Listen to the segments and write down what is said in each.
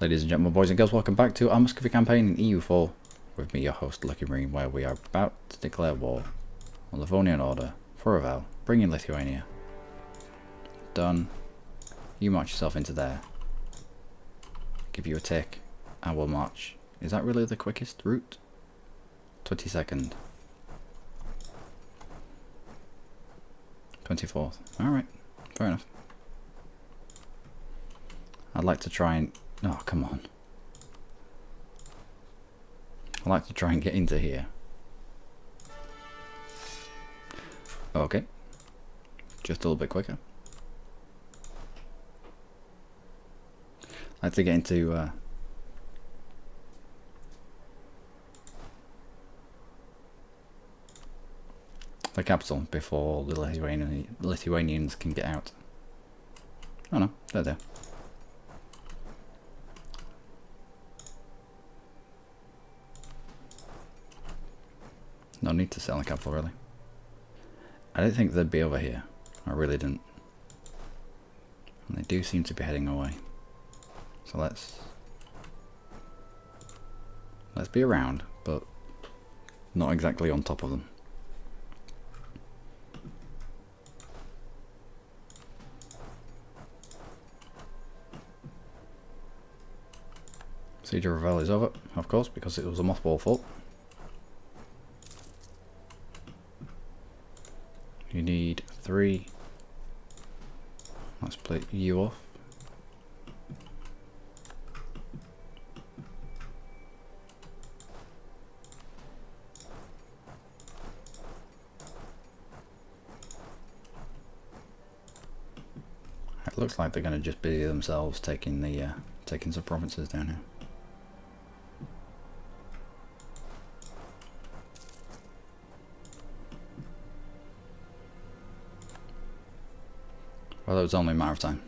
Ladies and gentlemen, boys and girls, welcome back to our Muscovy campaign in EU4 with me, your host, Luckymarine, where we are about to declare war on the Livonian Order for Ravel, bringing Lithuania. Done. You march yourself into there. Give you a tick, and we'll march. Is that really the quickest route? 22nd. 24th. Alright, fair enough. I'd like to try and... oh, come on. I'd like to try and get into here. Okay. Just a little bit quicker. I'd like to get into... the capital before the Lithuanians can get out. Oh no, they're there. No need to sell the capital, really. I didn't think they'd be over here. I really didn't. And they do seem to be heading away. So let's be around, but not exactly on top of them. Siege of Ravel is over, of course, because it was a mothball fort. You need 3. Let's split you off. It looks like they're going to just busy themselves taking the taking some provinces down here. Well, it was only a matter of time.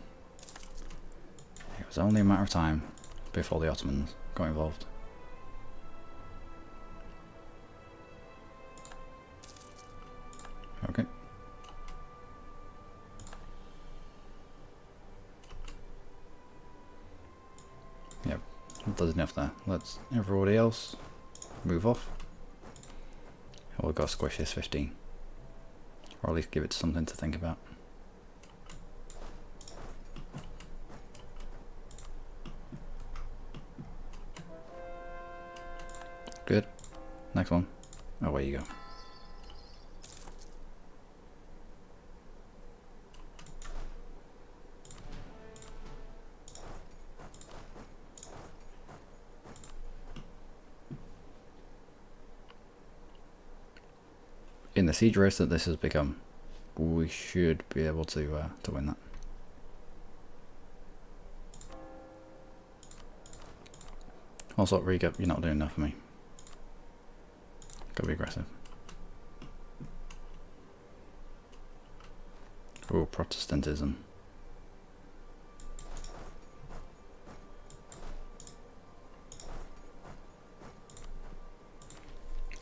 It was only a matter of time before the Ottomans got involved. Okay. Yep, there's enough there. Let's everybody else move off. And we'll go squish this 15. Or at least give it something to think about. Good. Next one. Away you go. In the siege race that this has become, we should be able to win that. Also, Riga, you're not doing enough for me. Gotta be aggressive. Oh, Protestantism.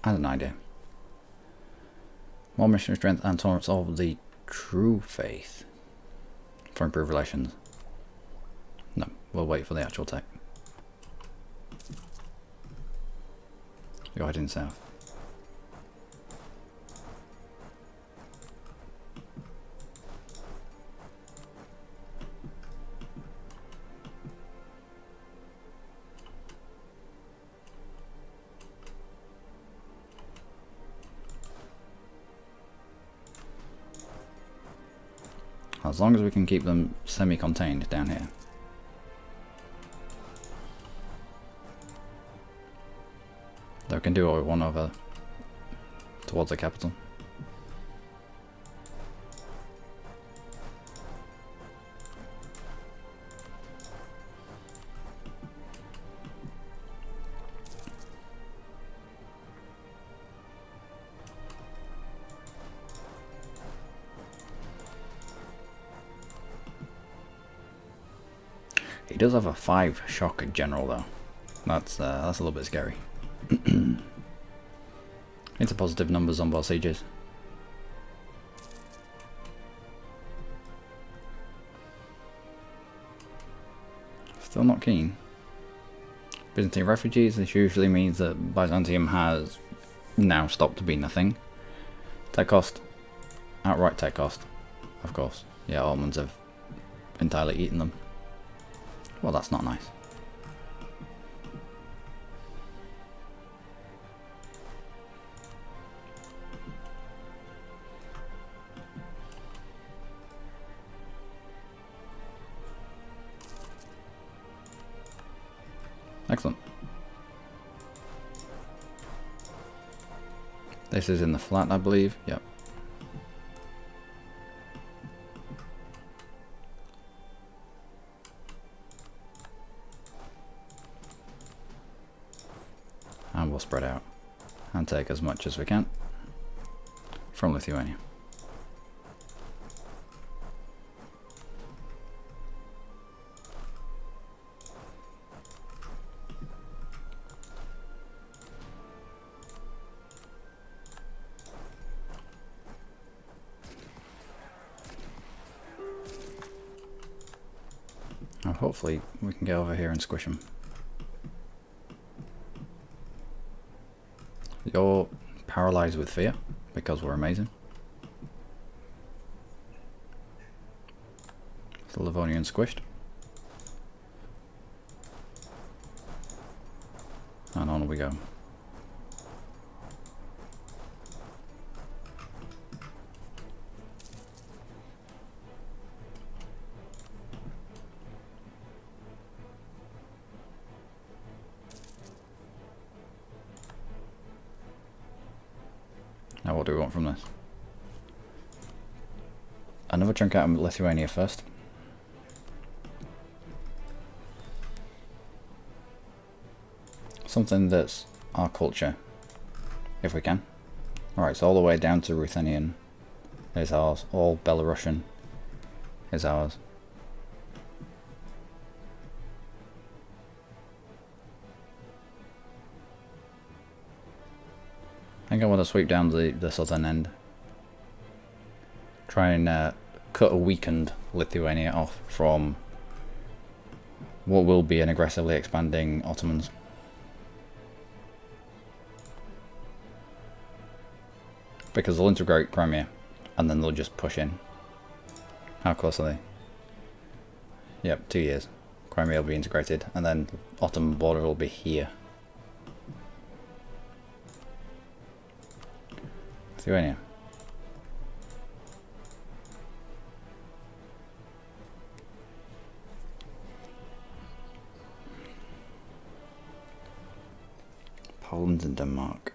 I had an idea. More missionary strength and tolerance of the true faith for improved relations. No, we'll wait for the actual tech. You're heading south. As long as we can keep them semi-contained down here. Though we can do what we want over towards the capital. He does have a 5 shock general though. That's a little bit scary. It's a positive numbers on both sieges. Still not keen. Byzantine refugees, this usually means that Byzantium has now stopped being a thing. Tech cost, outright tech cost, of course. Yeah, Ottomans have entirely eaten them. Well, that's not nice. Excellent. This is in the flat, I believe. Yep. And we'll spread out and take as much as we can from Lithuania. Now hopefully we can get over here and squish them. You're paralysed with fear because we're amazing. The Livonian squished. And on we go. Now what do we want from this? Another chunk out of Lithuania first. Something that's our culture, if we can. Alright, so all the way down to Ruthenian is ours. All Belarusian is ours. I think I want to sweep down the southern end. Try and cut a weakened Lithuania off from what will be an aggressively expanding Ottomans. Because they'll integrate Crimea and then they'll just push in. How close are they? Yep, 2 years. Crimea will be integrated and then Ottoman border will be here. Lithuania. Poland and Denmark.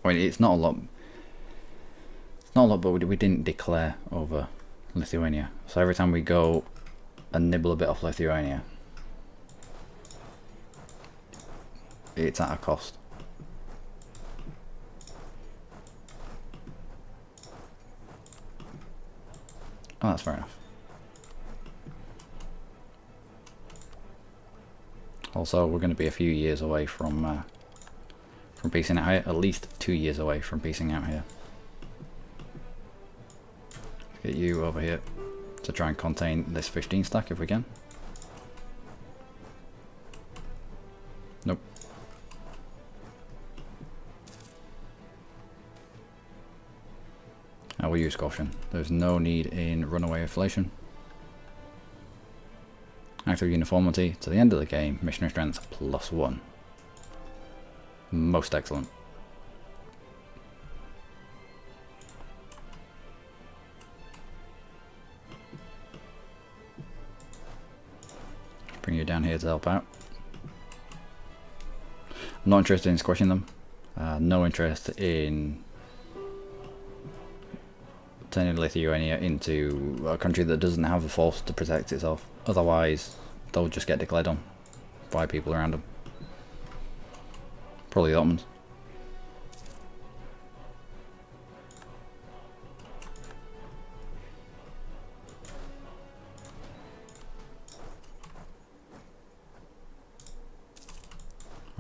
I mean, it's not a lot. It's not a lot, but we didn't declare over Lithuania. So every time we go and nibble a bit off Lithuania, it's at a cost. Oh, that's fair enough. Also, we're going to be a few years away from piecing out here. At least 2 years away from piecing out here. Get you over here to try and contain this 15 stack if we can. Nope. I will use caution. There's no need in runaway inflation. Active uniformity to the end of the game. Missionary strength +1. Most excellent. Bring you down here to help out. I'm not interested in squashing them. No interest in turning Lithuania into a country that doesn't have the force to protect itself. Otherwise, they'll just get declared on by people around them. Probably the Ottomans.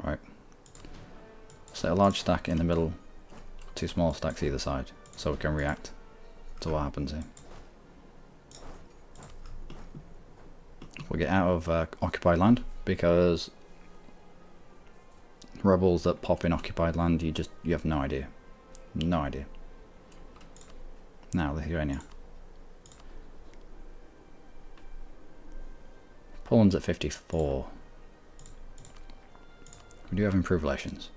Right. Set a large stack in the middle, 2 small stacks either side, so we can react to what happens here. We'll get out of occupied land because rebels that pop in occupied land, you have no idea. No idea. Now, Lithuania. Poland's at 54. We do have improved relations.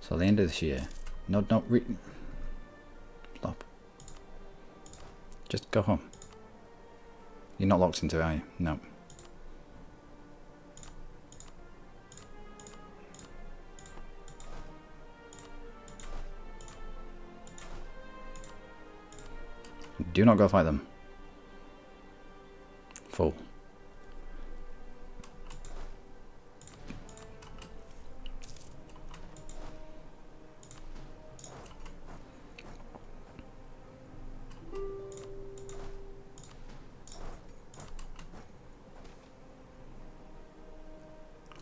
So at the end of this year, stop. Just go home. You're not locked into it, are you? No. Do not go fight them. Fool.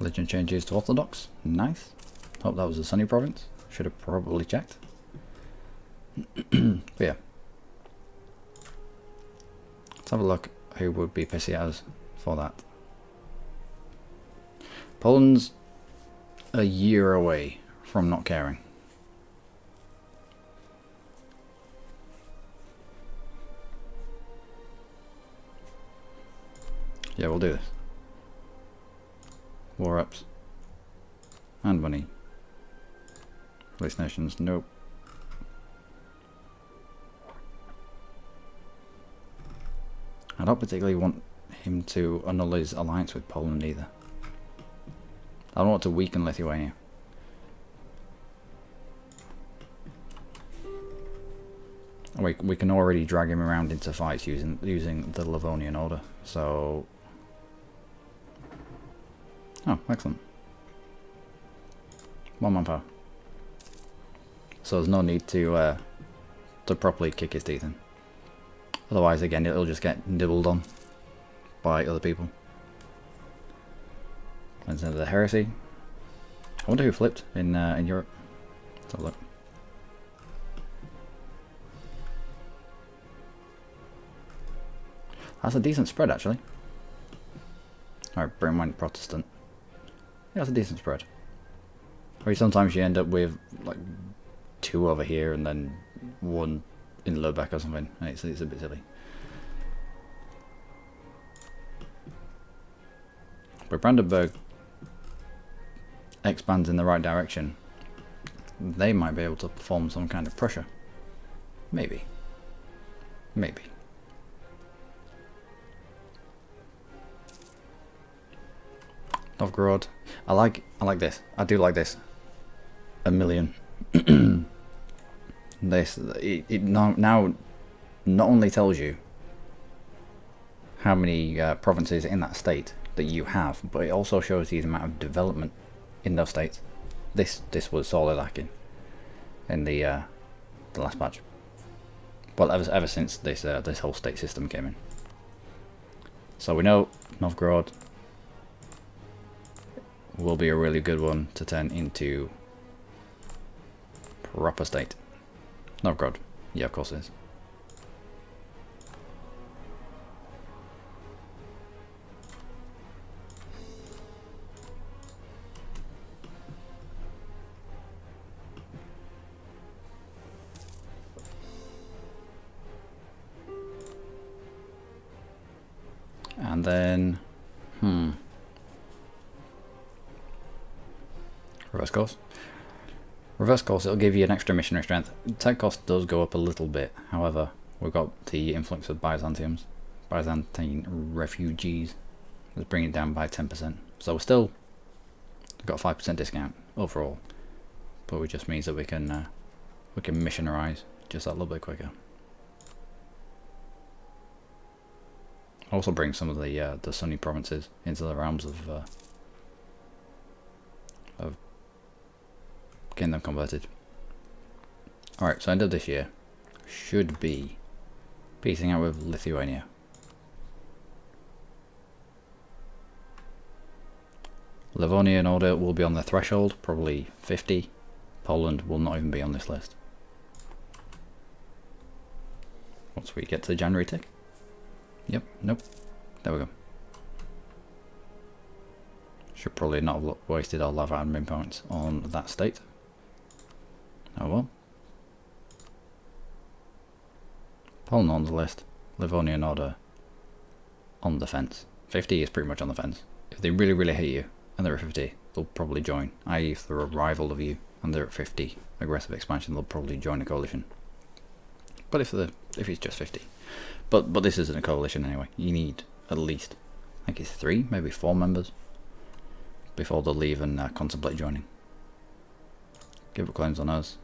Religion changes to Orthodox. Nice. Hope that was a sunny province. Should have probably checked. But yeah. Let's have a look who would be pissy at us for that. Poland's a year away from not caring. Yeah, we'll do this. War ups. And money. Release nations, nope. I don't particularly want him to annul his alliance with Poland either. I don't want to weaken Lithuania. We can already drag him around into fights using the Livonian order, so... Oh, excellent. 1 manpower. So there's no need to properly kick his teeth in. Otherwise, again, it'll just get nibbled on by other people. And then the heresy. I wonder who flipped in Europe. Let's have a look. That's a decent spread, actually. Alright, bear in mind Protestant. Yeah, that's a decent spread. Or sometimes you end up with like 2 over here and then 1 in Lubeck or something, and it's a bit silly. But Brandenburg expands in the right direction. They might be able to perform some kind of pressure. Maybe. Maybe. Novgorod. I like this. I do like this. 1 million. This it now not only tells you how many provinces in that state that you have, but it also shows you the amount of development in those states. This was sorely lacking in the last patch. Well, ever since this whole state system came in. So we know Novgorod will be a really good one to turn into proper state. Novgorod. Yeah, of course it is. And then, reverse course. Reverse course, it'll give you an extra missionary strength. Tech cost does go up a little bit, however, we've got the influx of Byzantine refugees. Let's bring it down by 10%. So we're still got a 5% discount overall, but it just means that we can missionarize just that little bit quicker. Also bring some of the sunny provinces into the realms of getting them converted. Alright, so end of this year should be piecing out with Lithuania. Livonian order will be on the threshold, probably 50. Poland will not even be on this list. Once we get to the January tick. Yep, nope. There we go. Should probably not have wasted all of our admin points on that state. Oh well. Poland on the list. Livonian Order on the fence. 50 is pretty much on the fence. If they really, really hate you and they're at 50, they'll probably join. I.e. if they're a rival of you and they're at 50, aggressive expansion, they'll probably join a coalition. But if it's just 50. But this isn't a coalition anyway. You need at least, I think it's 3, maybe 4 members before they'll leave and contemplate joining. Give up claims on us.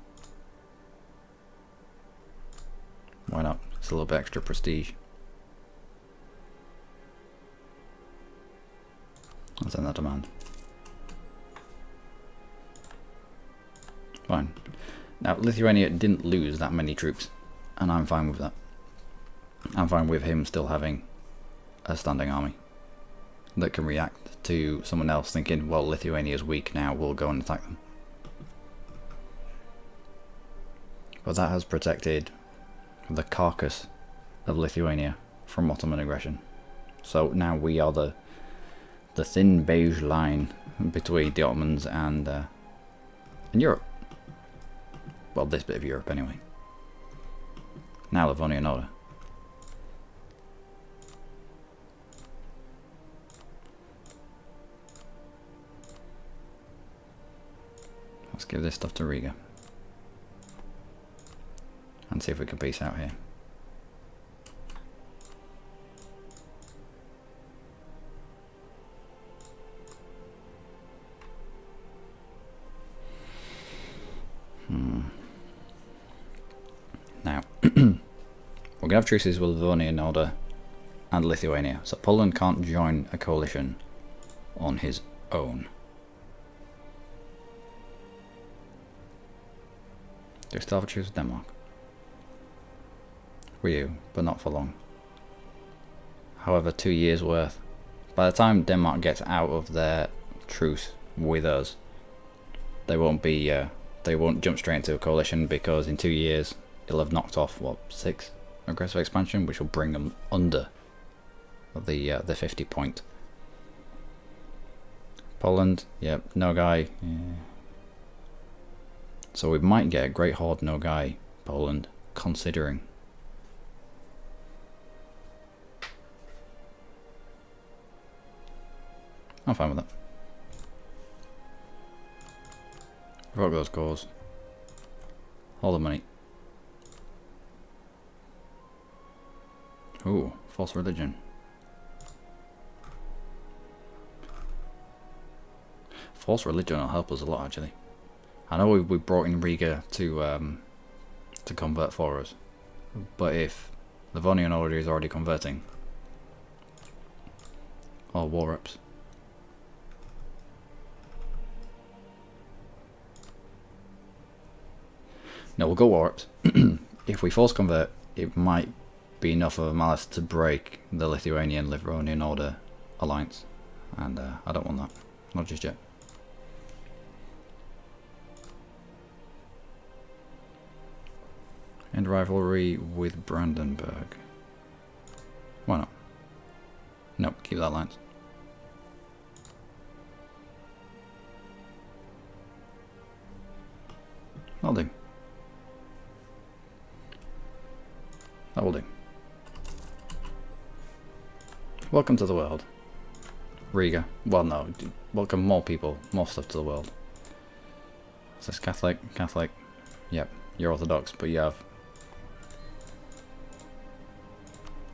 Why not? It's a little bit extra prestige. I'll send that demand. Fine. Now, Lithuania didn't lose that many troops, and I'm fine with that. I'm fine with him still having a standing army that can react to someone else thinking, well, Lithuania's weak now, we'll go and attack them. But that has protected the carcass of Lithuania from Ottoman aggression. So now we are the thin beige line between the Ottomans and Europe. Well, this bit of Europe anyway. Now Livonian Order. Let's give this stuff to Riga. And see if we can peace out here. Now, we're going to have truces with Livonian Order and Lithuania. So Poland can't join a coalition on his own. Do we still have a truce with Denmark? We do, but not for long. However, 2 years worth. By the time Denmark gets out of their truce with us, they won't jump straight into a coalition, because in 2 years it'll have knocked off what, 6 aggressive expansion, which will bring them under the 50 point. Poland, yep, Nogai. Yeah. So we might get a Great Horde Nogai Poland, considering. I'm fine with that. Revoke those cores. All the money. Ooh, false religion. False religion will help us a lot, actually. I know we brought in Riga to convert for us, but if Livonian Order is already converting, or war reps. No, we'll go war reps. If we force convert, it might be enough of a malice to break the Lithuanian-Livonian Order alliance, and I don't want that. Not just yet. End rivalry with Brandenburg. Why not? Nope, keep that alliance. That'll do. That will do. Welcome to the world. Riga. Well, no. Welcome more people, more stuff to the world. Is this Catholic? Catholic. Yep. You're Orthodox, but you have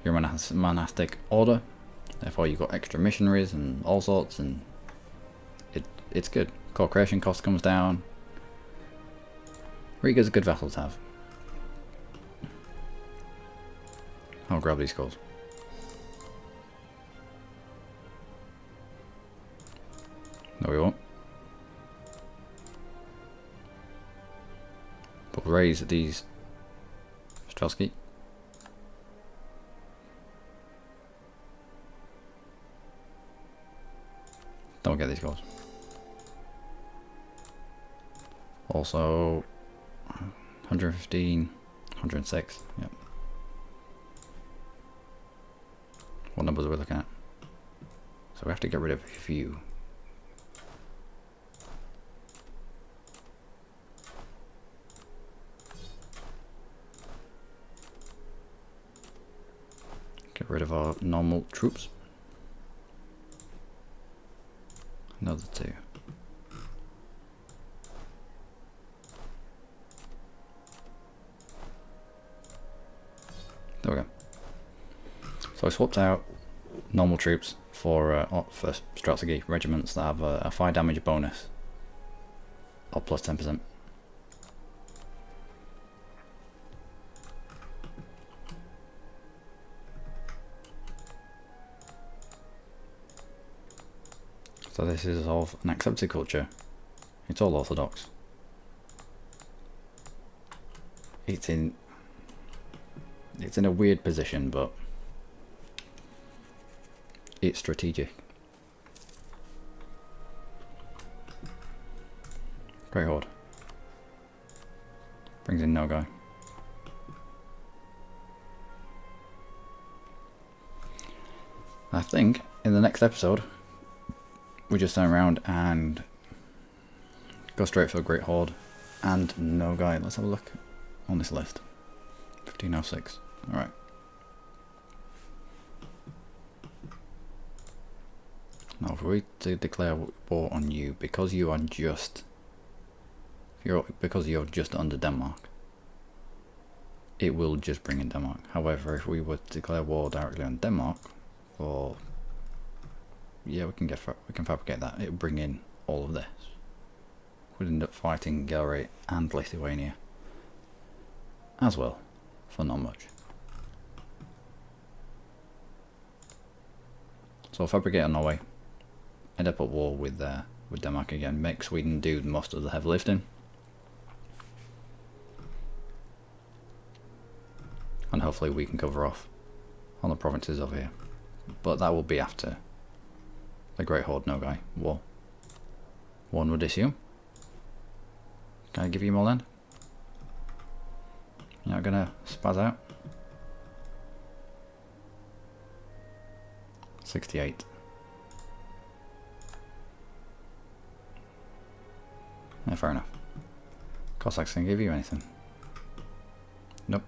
your monastic order. Therefore, you've got extra missionaries and all sorts, and it's good. Core creation cost comes down. Riga's a good vessel to have. I'll grab these calls. No, we won't. But we'll raise these Strelsky. Don't get these calls. Also, 115, 106. Yep. What numbers are we looking at? So we have to get rid of a few. Get rid of our normal troops. Another 2. There we go. So I swapped out normal troops for Strategy regiments that have a fire damage bonus of plus 10%. So this is of an accepted culture. It's all orthodox. It's in a weird position, but it's strategic. Great Horde. Brings in no guy. I think in the next episode we just turn around and go straight for a Great Horde and no guy. Let's have a look on this list. 1506. Alright. Now if we to declare war on you because you are just because you're just under Denmark, it will just bring in Denmark. However, if we were to declare war directly on Denmark, for yeah, we can fabricate that. It would bring in all of this. We'd end up fighting Galway and Lithuania as well, for not much. So I'll fabricate on Norway, end up at war with Denmark again, make Sweden do most of the heavy lifting, and hopefully we can cover off on the provinces over here. But that will be after the Great Horde no guy war. One would assume. Can I give you more land? You're not gonna spaz out? 68. Yeah, fair enough. Cossacks can give you anything. Nope.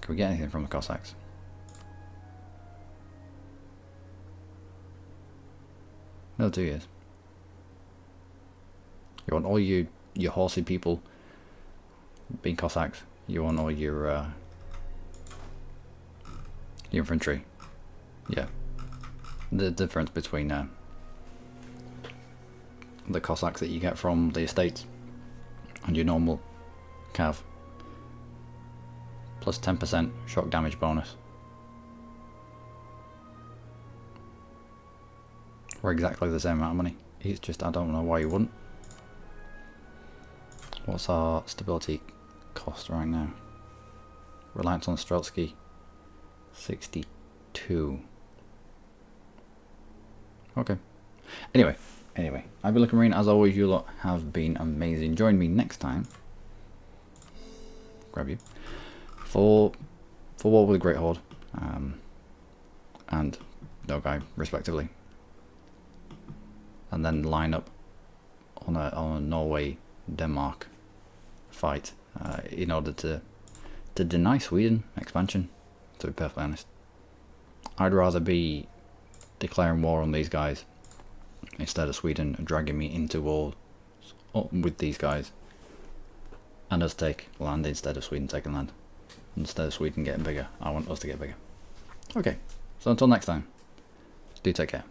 Can we get anything from the Cossacks? No, 2 years. You want all your horsey people being Cossacks. You want all your infantry. Yeah. The difference between the Cossacks that you get from the estates and your normal cav. Plus 10% shock damage bonus. For exactly the same amount of money. It's just, I don't know why you wouldn't. What's our stability cost right now? Reliance on Strotsky, 62. Okay. Anyway, I've been Luckymarine. As always, you lot have been amazing. Join me next time. Grab you. For War with the Great Horde. And no guy, respectively. And then line up on a Norway-Denmark fight in order to deny Sweden expansion, to be perfectly honest. I'd rather be declaring war on these guys instead of Sweden dragging me into war with these guys and us take land instead of Sweden taking land. Instead of Sweden getting bigger, I want us to get bigger. Okay, so until next time, do take care.